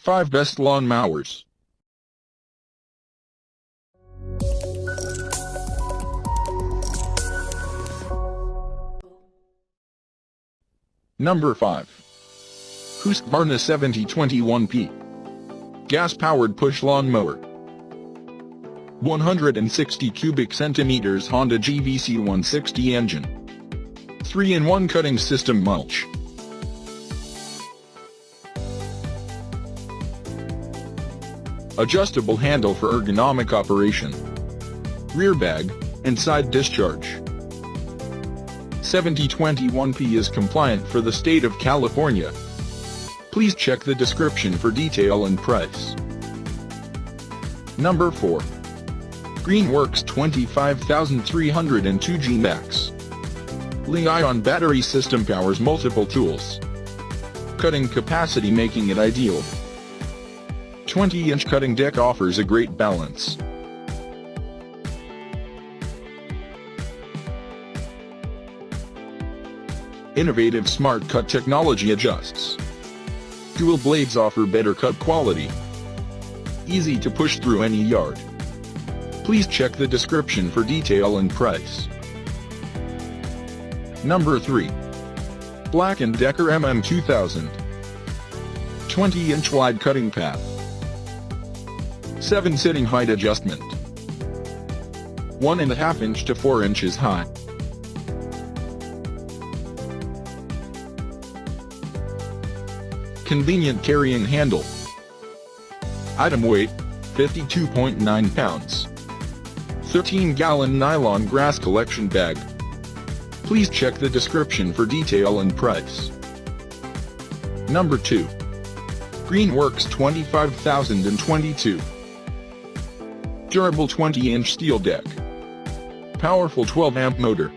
5 Best Lawn Mowers. Number 5. Husqvarna 7021P. Gas-powered push lawn mower. 160 cubic centimeters Honda GVC 160 engine. 3-in-1 cutting system mulch. Adjustable handle for ergonomic operation. Rear bag, and side discharge. 7021P is compliant for the state of California. Please check the description for detail and price. Number 4. Greenworks 25302G Max. Li-ion battery system powers multiple tools. Cutting capacity making it ideal. 20-inch cutting deck offers a great balance. Innovative smart cut technology adjusts. Dual blades offer better cut quality. Easy to push through any yard. Please check the description for detail and price. Number 3. Black & Decker MM2000. 20-inch wide cutting path. 7 sitting height adjustment. 1.5 inch to 4 inches high. Convenient carrying handle. Item weight, 52.9 pounds. 13-gallon nylon grass collection bag. Please check the description for detail and price. Number 2. Greenworks 25022. Durable 20-inch steel deck. Powerful 12-amp motor.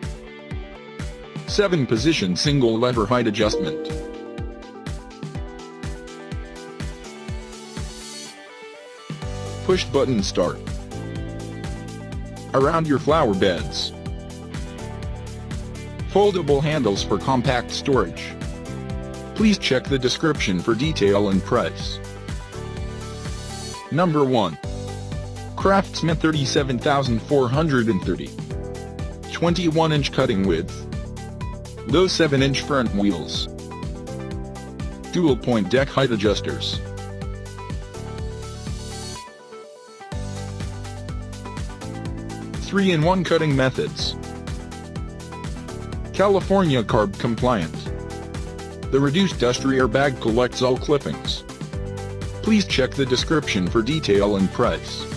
7-position single lever height adjustment. Push button start. Around your flower beds. Foldable handles for compact storage. Please check the description for detail and price. Number 1. Craftsman 37430. 21-inch cutting width. Low 7-inch front wheels. Dual point deck height adjusters. 3-in-1 cutting methods. California carb compliant. The reduced dust rear bag collects all clippings. Please check the description for detail and price.